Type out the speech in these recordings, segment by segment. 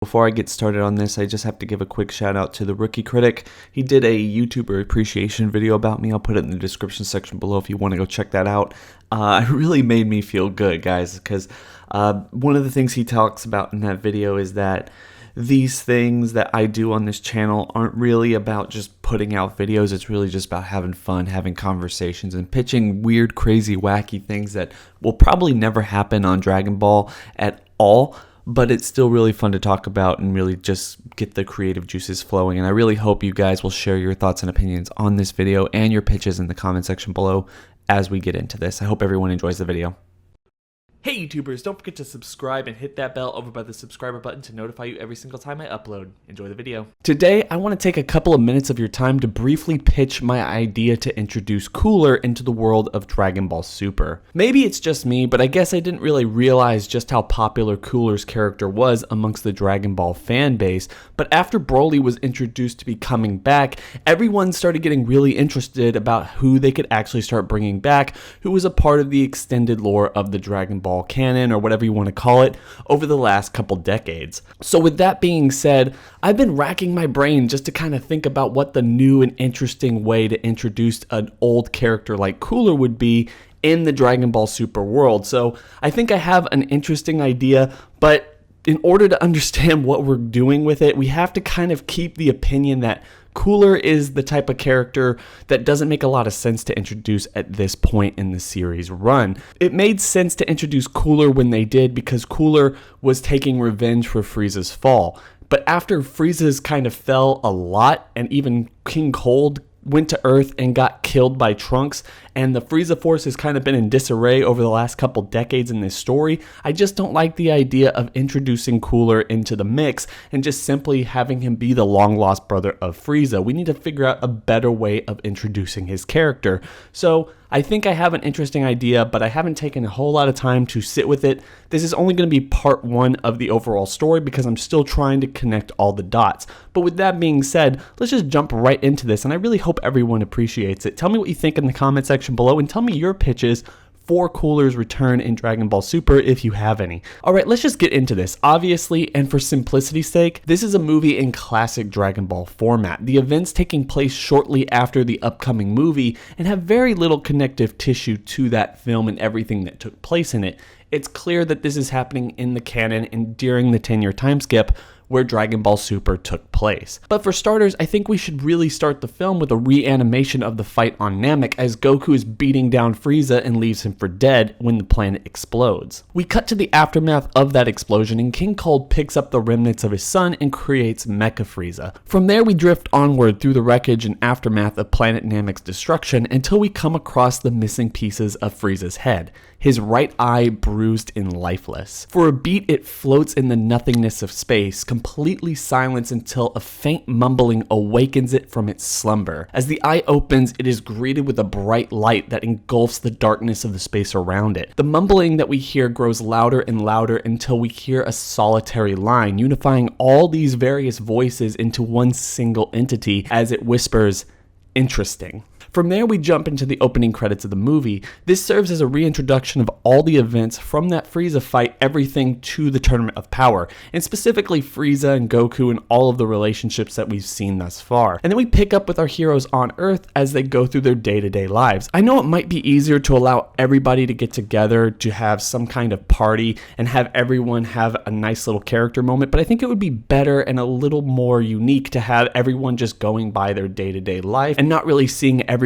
Before I get started on this, I just have to give a quick shout out to TheRoockie Critic. He did a YouTuber appreciation video about me. I'll put it in the description section below if you want to go check that out. It really made me feel good, guys, because one of the things he talks about in that video is that these things that I do on this channel aren't really about just putting out videos. It's really just about having fun, having conversations, and pitching weird, crazy, wacky things that will probably never happen on Dragon Ball at all. But it's still really fun to talk about and really just get the creative juices flowing. And I really hope you guys will share your thoughts and opinions on this video and your pitches in the comment section below as we get into this. I hope everyone enjoys the video. Hey YouTubers, don't forget to subscribe and hit that bell over by the subscriber button to notify you every single time I upload. Enjoy the video. Today, I want to take a couple of minutes of your time to briefly pitch my idea to introduce Cooler into the world of Dragon Ball Super. Maybe it's just me, but I guess I didn't really realize just how popular Cooler's character was amongst the Dragon Ball fan base, but after Broly was introduced to be coming back, everyone started getting really interested about who they could actually start bringing back, who was a part of the extended lore of the Dragon Ball canon, or whatever you want to call it, over the last couple decades. So with that being said, I've been racking my brain just to kind of think about what the new and interesting way to introduce an old character like Cooler would be in the Dragon Ball Super world. So I think I have an interesting idea, but in order to understand what we're doing with it, we have to kind of keep the opinion that Cooler is the type of character that doesn't make a lot of sense to introduce at this point in the series run. It made sense to introduce Cooler when they did because Cooler was taking revenge for Frieza's fall. But after Frieza's kind of fell a lot, and even King Cold went to Earth and got killed by Trunks, and the Frieza Force has kind of been in disarray over the last couple decades in this story, I just don't like the idea of introducing Cooler into the mix and just simply having him be the long-lost brother of Frieza. We need to figure out a better way of introducing his character. So I think I have an interesting idea, but I haven't taken a whole lot of time to sit with it. This is only going to be part one of the overall story because I'm still trying to connect all the dots. But with that being said, let's just jump right into this, and I really hope everyone appreciates it. Tell me what you think in the comment section below, and tell me your pitches for Cooler's return in Dragon Ball Super if you have any. Alright, let's just get into this. Obviously, and for simplicity's sake, this is a movie in classic Dragon Ball format. The events taking place shortly after the upcoming movie and have very little connective tissue to that film and everything that took place in it. It's clear that this is happening in the canon and during the 10-year time skip where Dragon Ball Super took place. But for starters, I think we should really start the film with a reanimation of the fight on Namek as Goku is beating down Frieza and leaves him for dead when the planet explodes. We cut to the aftermath of that explosion, and King Cold picks up the remnants of his son and creates Mecha Frieza. From there, we drift onward through the wreckage and aftermath of planet Namek's destruction until we come across the missing pieces of Frieza's head, his right eye bruised and lifeless. For a beat, it floats in the nothingness of space, completely silenced until a faint mumbling awakens it from its slumber. As the eye opens, it is greeted with a bright light that engulfs the darkness of the space around it. The mumbling that we hear grows louder and louder until we hear a solitary line, unifying all these various voices into one single entity as it whispers, "Interesting." From there, we jump into the opening credits of the movie. This serves as a reintroduction of all the events from that Frieza fight, everything to the Tournament of Power, and specifically Frieza and Goku and all of the relationships that we've seen thus far. And then we pick up with our heroes on Earth as they go through their day-to-day lives. I know it might be easier to allow everybody to get together to have some kind of party and have everyone have a nice little character moment, but I think it would be better and a little more unique to have everyone just going by their day-to-day life and not really seeing everyone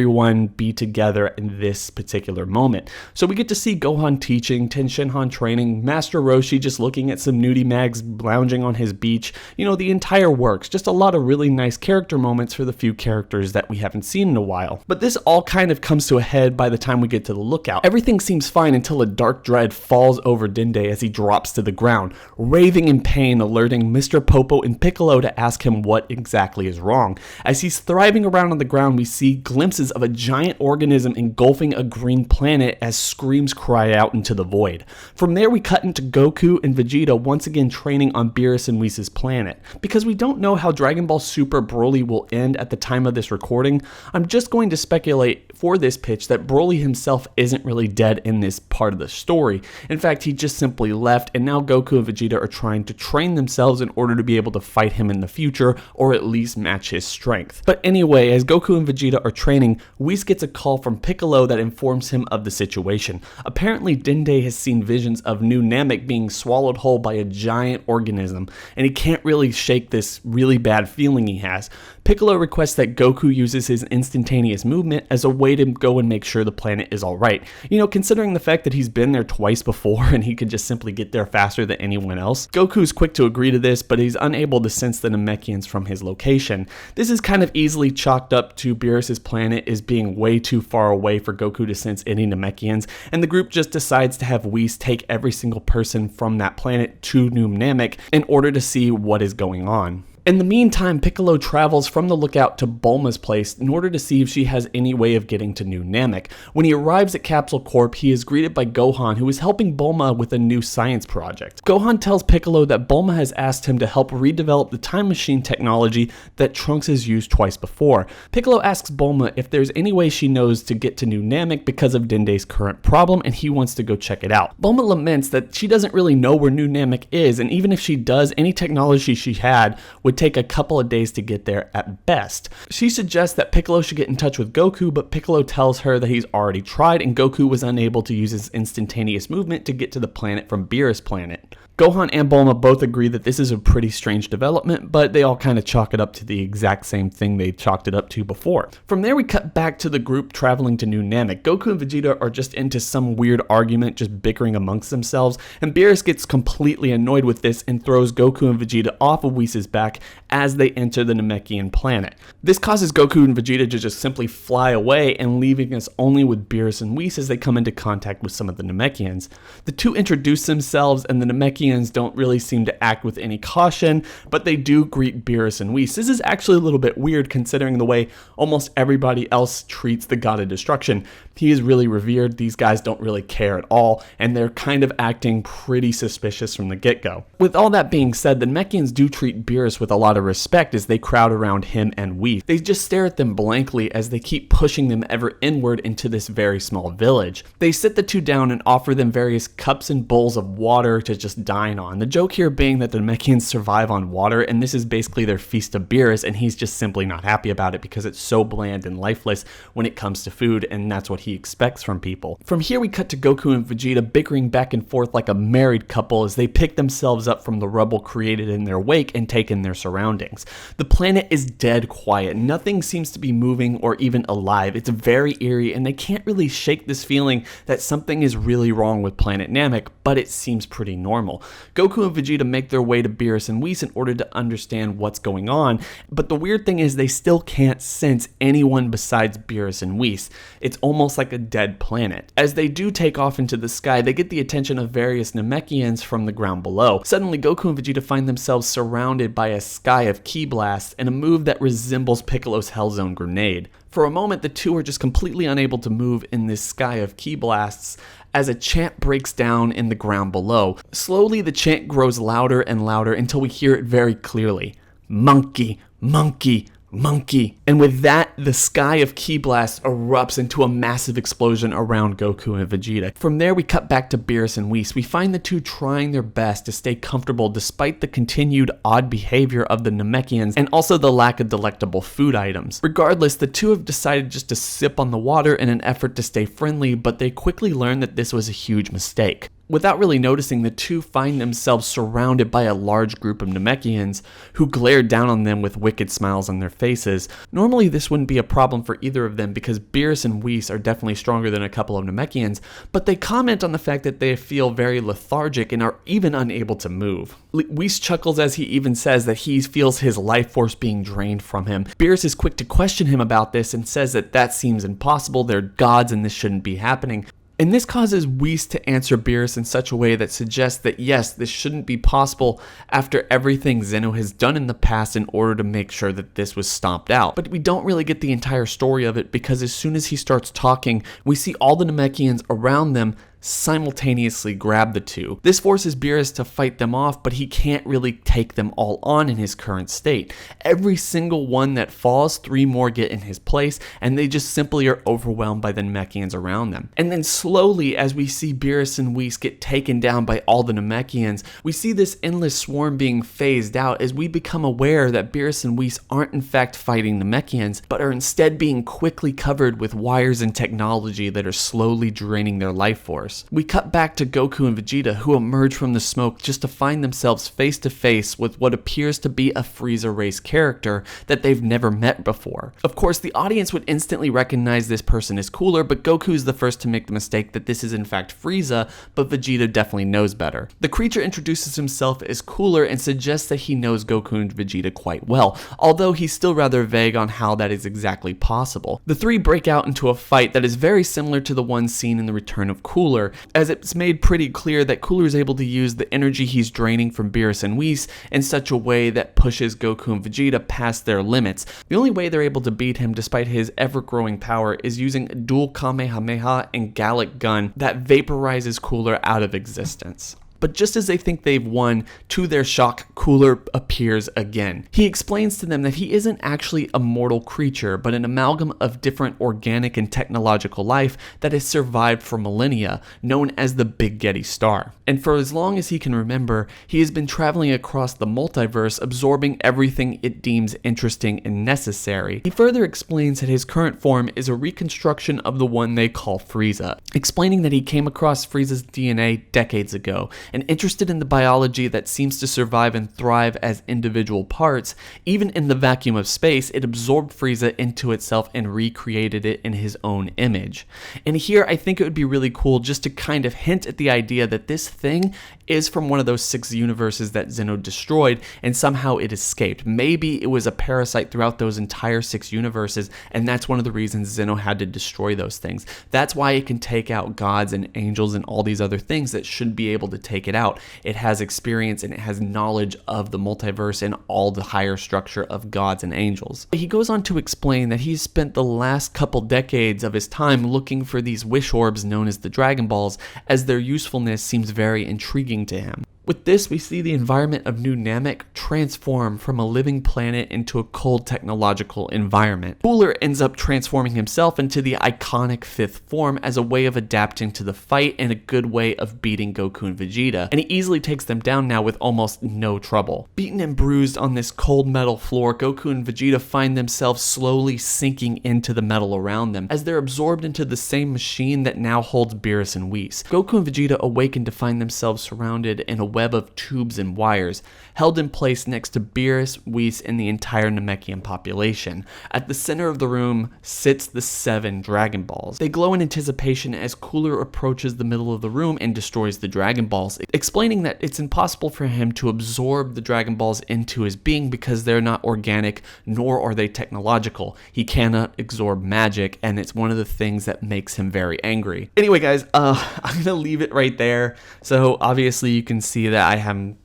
be together in this particular moment. So we get to see Gohan teaching, Ten Shinhan training, Master Roshi just looking at some nudie mags lounging on his beach, the entire works. Just a lot of really nice character moments for the few characters that we haven't seen in a while. But this all kind of comes to a head by the time we get to the lookout. Everything seems fine until a dark dread falls over Dende as he drops to the ground, raving in pain, alerting Mr. Popo and Piccolo to ask him what exactly is wrong. As he's thriving around on the ground, we see glimpses glimpses of a giant organism engulfing a green planet as screams cry out into the void. From there we cut into Goku and Vegeta once again training on Beerus and Whis' planet. Because we don't know how Dragon Ball Super Broly will end at the time of this recording, I'm just going to speculate for this pitch that Broly himself isn't really dead in this part of the story. In fact, he just simply left, and now Goku and Vegeta are trying to train themselves in order to be able to fight him in the future, or at least match his strength. But anyway, as Goku and Vegeta are training, Whis gets a call from Piccolo that informs him of the situation. Apparently, Dende has seen visions of new Namek being swallowed whole by a giant organism, and he can't really shake this really bad feeling he has. Piccolo requests that Goku uses his instantaneous movement as a way to go and make sure the planet is alright. You know, considering the fact that he's been there twice before and he could just simply get there faster than anyone else. Goku's quick to agree to this, but he's unable to sense the Namekians from his location. This is kind of easily chalked up to Beerus' planet as being way too far away for Goku to sense any Namekians, and the group just decides to have Whis take every single person from that planet to New Namek in order to see what is going on. In the meantime, Piccolo travels from the lookout to Bulma's place in order to see if she has any way of getting to New Namek. When he arrives at Capsule Corp, he is greeted by Gohan, who is helping Bulma with a new science project. Gohan tells Piccolo that Bulma has asked him to help redevelop the time machine technology that Trunks has used twice before. Piccolo asks Bulma if there's any way she knows to get to New Namek because of Dende's current problem, and he wants to go check it out. Bulma laments that she doesn't really know where New Namek is, and even if she does, any technology she had would take a couple of days to get there at best. She suggests that Piccolo should get in touch with Goku, but Piccolo tells her that he's already tried and Goku was unable to use his instantaneous movement to get to the planet from Beerus' planet. Gohan and Bulma both agree that this is a pretty strange development, but they all kind of chalk it up to the exact same thing they chalked it up to before. From there we cut back to the group traveling to New Namek. Goku and Vegeta are just into some weird argument, just bickering amongst themselves, and Beerus gets completely annoyed with this and throws Goku and Vegeta off of Whis' back as they enter the Namekian planet. This causes Goku and Vegeta to just simply fly away and leaving us only with Beerus and Whis as they come into contact with some of the Namekians. The two introduce themselves and the Namekians don't really seem to act with any caution, but they do greet Beerus and Whis. This is actually a little bit weird considering the way almost everybody else treats the God of Destruction. He is really revered, these guys don't really care at all, and they're kind of acting pretty suspicious from the get-go. With all that being said, the Namekians do treat Beerus with a lot of respect as they crowd around him and Whis. They just stare at them blankly as they keep pushing them ever inward into this very small village. They sit the two down and offer them various cups and bowls of water to just dine on. The joke here being that the Namekians survive on water, and this is basically their feast of Beerus, and he's just simply not happy about it because it's so bland and lifeless when it comes to food, and that's what he expects from people. From here we cut to Goku and Vegeta bickering back and forth like a married couple as they pick themselves up from the rubble created in their wake and take in their surroundings. The planet is dead quiet. Nothing seems to be moving or even alive. It's very eerie, and they can't really shake this feeling that something is really wrong with planet Namek, but it seems pretty normal. Goku and Vegeta make their way to Beerus and Whis in order to understand what's going on, but the weird thing is they still can't sense anyone besides Beerus and Whis. It's almost like a dead planet. As they do take off into the sky, they get the attention of various Namekians from the ground below. Suddenly, Goku and Vegeta find themselves surrounded by a sky of ki blasts and a move that resembles Piccolo's Hellzone grenade. For a moment, the two are just completely unable to move in this sky of ki blasts as a chant breaks down in the ground below. Slowly, the chant grows louder and louder until we hear it very clearly. Monkey, monkey, monkey. And with that, the sky of ki blasts erupts into a massive explosion around Goku and Vegeta. From there, we cut back to Beerus and Whis. We find the two trying their best to stay comfortable despite the continued odd behavior of the Namekians and also the lack of delectable food items. Regardless, the two have decided just to sip on the water in an effort to stay friendly, but they quickly learn that this was a huge mistake. Without really noticing, the two find themselves surrounded by a large group of Namekians who glare down on them with wicked smiles on their faces. Normally this wouldn't be a problem for either of them because Beerus and Whis are definitely stronger than a couple of Namekians, but they comment on the fact that they feel very lethargic and are even unable to move. Whis chuckles as he even says that he feels his life force being drained from him. Beerus is quick to question him about this and says that that seems impossible, they're gods and this shouldn't be happening. And this causes Whis to answer Beerus in such a way that suggests that yes, this shouldn't be possible after everything Zeno has done in the past in order to make sure that this was stomped out. But we don't really get the entire story of it, because as soon as he starts talking, we see all the Namekians around them simultaneously grab the two. This forces Beerus to fight them off, but he can't really take them all on in his current state. Every single one that falls, 3 more get in his place, and they just simply are overwhelmed by the Namekians around them. And then slowly, as we see Beerus and Whis get taken down by all the Namekians, we see this endless swarm being phased out as we become aware that Beerus and Whis aren't in fact fighting Namekians, but are instead being quickly covered with wires and technology that are slowly draining their life force. We cut back to Goku and Vegeta, who emerge from the smoke just to find themselves face to face with what appears to be a Frieza race character that they've never met before. Of course, the audience would instantly recognize this person as Cooler, but Goku is the first to make the mistake that this is in fact Frieza, but Vegeta definitely knows better. The creature introduces himself as Cooler and suggests that he knows Goku and Vegeta quite well, although he's still rather vague on how that is exactly possible. The three break out into a fight that is very similar to the one seen in the Return of Cooler, as it's made pretty clear that Cooler is able to use the energy he's draining from Beerus and Whis in such a way that pushes Goku and Vegeta past their limits. The only way they're able to beat him despite his ever-growing power is using a dual Kamehameha and Gallic gun that vaporizes Cooler out of existence. But just as they think they've won, to their shock, Cooler appears again. He explains to them that he isn't actually a mortal creature, but an amalgam of different organic and technological life that has survived for millennia, known as the Big Getty Star. And for as long as he can remember, he has been traveling across the multiverse, absorbing everything it deems interesting and necessary. He further explains that his current form is a reconstruction of the one they call Frieza, explaining that he came across Frieza's DNA decades ago, and interested in the biology that seems to survive and thrive as individual parts. Even in the vacuum of space, it absorbed Frieza into itself and recreated it in his own image. And here I think it would be really cool just to kind of hint at the idea that this thing is from one of those 6 universes that Zeno destroyed, and somehow it escaped. Maybe it was a parasite throughout those entire 6 universes, and that's one of the reasons Zeno had to destroy those things. That's why it can take out gods and angels and all these other things that should be able to take it out. It has experience and it has knowledge of the multiverse and all the higher structure of gods and angels. He goes on to explain that he's spent the last couple decades of his time looking for these wish orbs known as the Dragon Balls, as their usefulness seems very intriguing to him. With this, we see the environment of New Namek transform from a living planet into a cold technological environment. Cooler ends up transforming himself into the iconic 5th form as a way of adapting to the fight and a good way of beating Goku and Vegeta, and he easily takes them down now with almost no trouble. Beaten and bruised on this cold metal floor, Goku and Vegeta find themselves slowly sinking into the metal around them as they're absorbed into the same machine that now holds Beerus and Whis. Goku and Vegeta awaken to find themselves surrounded in a web of tubes and wires, held in place next to Beerus, Whis, and the entire Namekian population. At the center of the room sits the 7 Dragon Balls. They glow in anticipation as Cooler approaches the middle of the room and destroys the Dragon Balls, explaining that it's impossible for him to absorb the Dragon Balls into his being because they're not organic, nor are they technological. He cannot absorb magic, and it's one of the things that makes him very angry. Anyway, guys, I'm gonna leave it right there. So obviously you can see that I'm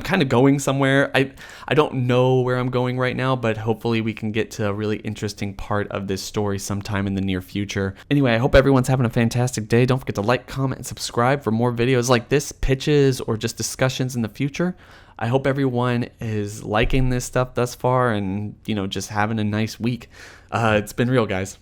kind of going somewhere. I don't know where I'm going right now, but hopefully we can get to a really interesting part of this story sometime in the near future. Anyway, I hope everyone's having a fantastic day. Don't forget to like, comment, and subscribe for more videos like this, pitches, or just discussions in the future. I hope everyone is liking this stuff thus far and, just having a nice week. It's been real, guys.